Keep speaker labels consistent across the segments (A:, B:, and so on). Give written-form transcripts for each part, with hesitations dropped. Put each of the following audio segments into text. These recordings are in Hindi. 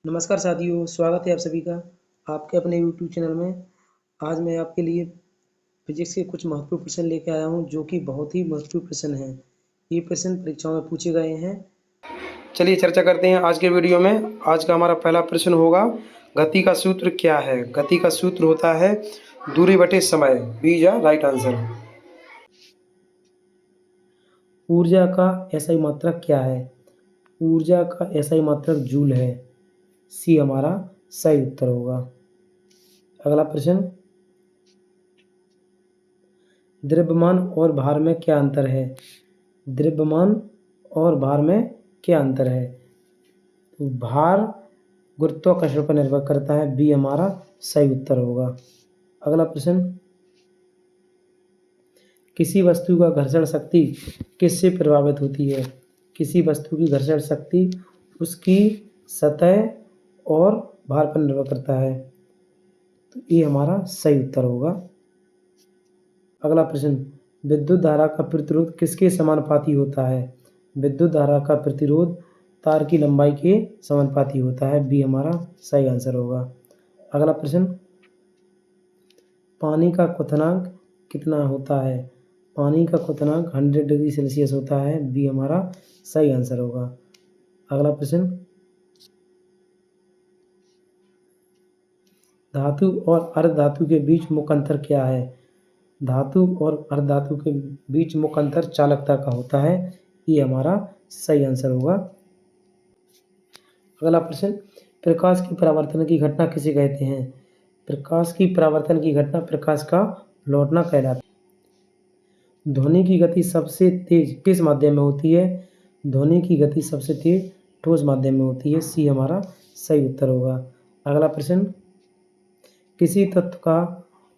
A: नमस्कार साथियों, स्वागत है आप सभी का आपके अपने यूट्यूब चैनल में। आज मैं आपके लिए फिजिक्स के कुछ महत्वपूर्ण प्रश्न लेकर आया हूं, जो कि बहुत ही महत्वपूर्ण प्रश्न हैं। ये प्रश्न परीक्षाओं में पूछे गए हैं। चलिए चर्चा करते हैं आज के वीडियो में। आज का हमारा पहला प्रश्न होगा, गति का सूत्र क्या है? गति का सूत्र होता है दूरी बटे समय। B is right answer. ऊर्जा का एसआई मात्रक क्या है? ऊर्जा का एसआई मात्रक जूल है। सी हमारा सही उत्तर होगा। अगला प्रश्न, द्रव्यमान और भार में क्या अंतर है? द्रव्यमान और भार में क्या अंतर है? तो भार गुरुत्वाकर्षण पर निर्भर करता है। बी हमारा सही उत्तर होगा। अगला प्रश्न, किसी वस्तु का घर्षण शक्ति किससे प्रभावित होती है? किसी वस्तु की घर्षण शक्ति उसकी सतह और भार पर निर्भर करता है। तो ये हमारा सही उत्तर होगा। अगला प्रश्न, विद्युत धारा का प्रतिरोध किसके समानुपाती होता है? विद्युत धारा का प्रतिरोध तार की लंबाई के समानुपाती होता है। बी हमारा सही आंसर होगा। अगला प्रश्न, पानी का क्वथनांक कितना होता है? पानी का क्वथनांक 100 डिग्री सेल्सियस होता है। बी हमारा सही आंसर होगा। अगला प्रश्न, धातु और अर्धधातु के बीच मुख्य अंतर क्या है? धातु और अर्धधातु के बीच मुख्य अंतर चालकता का होता है। ये हमारा सही आंसर होगा। अगला प्रश्न, प्रकाश की परावर्तन की घटना किसे कहते हैं? प्रकाश की परावर्तन की घटना प्रकाश का लौटना कहलाता है। ध्वनि की गति सबसे तेज किस माध्यम में होती है? ध्वनि की गति सबसे तेज ठोस माध्यम में होती है। सी हमारा सही उत्तर होगा। अगला प्रश्न, किसी तत्व का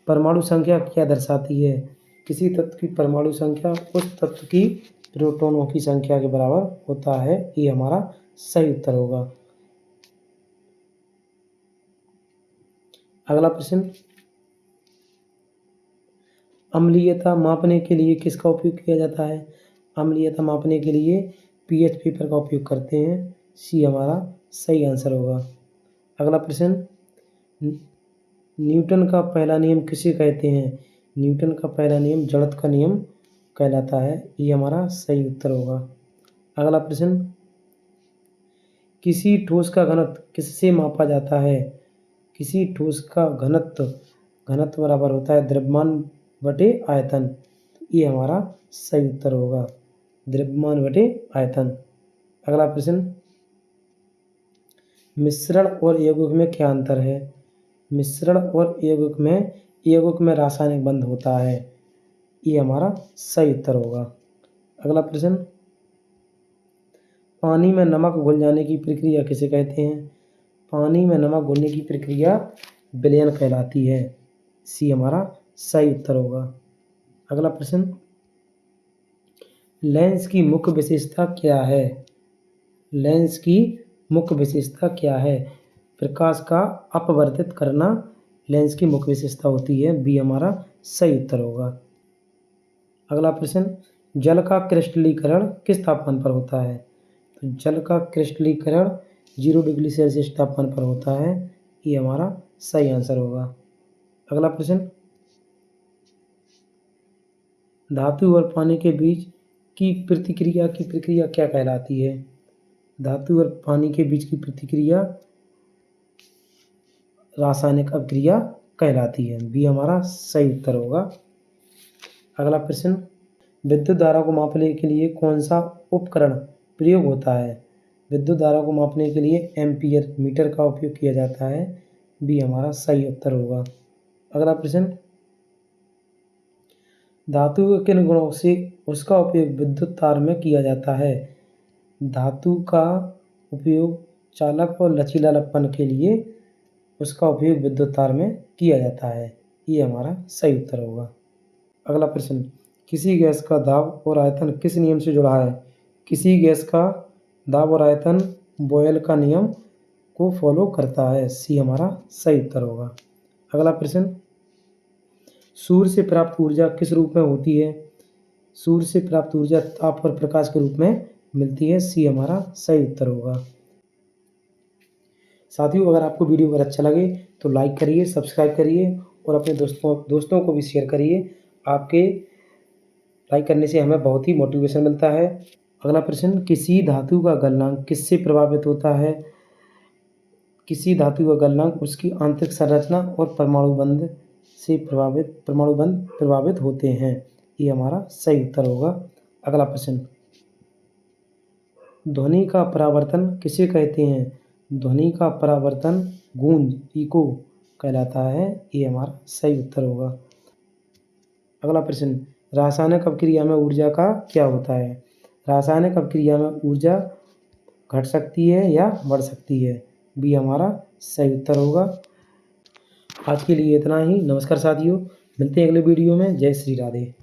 A: परमाणु संख्या क्या दर्शाती है? किसी तत्व की परमाणु संख्या उस तत्व की प्रोटॉनों की संख्या के बराबर होता है। ये हमारा सही उत्तर होगा। अगला प्रश्न, अम्लीयता मापने के लिए किसका उपयोग किया जाता है? अम्लीयता मापने के लिए पीएच पेपर का उपयोग करते हैं। सी हमारा सही आंसर होगा। अगला प्रश्न, न्यूटन का पहला नियम किसे कहते हैं? न्यूटन का पहला नियम जड़त्व का नियम कहलाता है। ये हमारा सही उत्तर होगा। अगला प्रश्न, किसी ठोस का घनत्व किससे मापा जाता है? किसी ठोस का घनत्व बराबर होता है द्रव्यमान बटे आयतन। ये हमारा सही उत्तर होगा, द्रव्यमान बटे आयतन। अगला प्रश्न, मिश्रण और यौगिक में क्या अंतर है? मिश्रण और यौगिक में रासायनिक बंध होता है। ये हमारा सही उत्तर होगा। अगला प्रश्न, पानी में नमक घुल जाने की प्रक्रिया किसे कहते हैं? पानी में नमक घुलने की प्रक्रिया विलयन कहलाती है। सी हमारा सही उत्तर होगा। अगला प्रश्न, लेंस की मुख्य विशेषता क्या है? लेंस की मुख्य विशेषता क्या है? प्रकाश का अपवर्तित करना लेंस की मुख्य विशेषता होती है। बी हमारा सही उत्तर होगा। अगला प्रश्न, जल का क्रिस्टलीकरण किस तापमान पर होता है? तो जल का क्रिस्टलीकरण 0 डिग्री सेल्सियस तापमान पर होता है। ये हमारा सही आंसर होगा। अगला प्रश्न, धातु और पानी के बीच की प्रक्रिया क्या कहलाती है? धातु और पानी के बीच की प्रतिक्रिया रासायनिक अभिक्रिया कहलाती है। बी हमारा सही उत्तर होगा। अगला प्रश्न, विद्युत धारा को मापने के लिए कौन सा उपकरण प्रयोग होता है? विद्युत धारा को मापने के लिए एम्पीयर मीटर का उपयोग किया जाता है। बी हमारा सही उत्तर होगा। अगला प्रश्न, धातु के किन गुणों से उसका उपयोग विद्युत तार में किया जाता है? धातु का उपयोग चालक और लचीलापन के लिए उसका उपयोग विद्युत तार में किया जाता है। ये हमारा सही उत्तर होगा। अगला प्रश्न, किसी गैस का दाब और आयतन किस नियम से जुड़ा है? किसी गैस का दाब और आयतन बॉयल का नियम को फॉलो करता है। सी हमारा सही उत्तर होगा। अगला प्रश्न, सूर्य से प्राप्त ऊर्जा किस रूप में होती है? सूर्य से प्राप्त ऊर्जा ताप और प्रकाश के रूप में मिलती है। सी हमारा सही उत्तर होगा। साथियों, अगर आपको वीडियो अगर अच्छा लगे तो लाइक करिए, सब्सक्राइब करिए और अपने दोस्तों को भी शेयर करिए। आपके लाइक करने से हमें बहुत ही मोटिवेशन मिलता है। अगला प्रश्न, किसी धातु का गलनांक किससे प्रभावित होता है? किसी धातु का गलनांक उसकी आंतरिक संरचना और परमाणु बंध प्रभावित होते हैं। ये हमारा सही उत्तर होगा। अगला प्रश्न, ध्वनि का परावर्तन किसे कहते हैं? ध्वनि का परावर्तन गूंज, इको कहलाता है। ये हमारा सही उत्तर होगा। अगला प्रश्न, रासायनिक अपक्रिया में ऊर्जा का क्या होता है? रासायनिक अपक्रिया में ऊर्जा घट सकती है या बढ़ सकती है। बी हमारा सही उत्तर होगा। आज के लिए इतना ही। नमस्कार साथियों, मिलते हैं अगले वीडियो में। जय श्री राधे।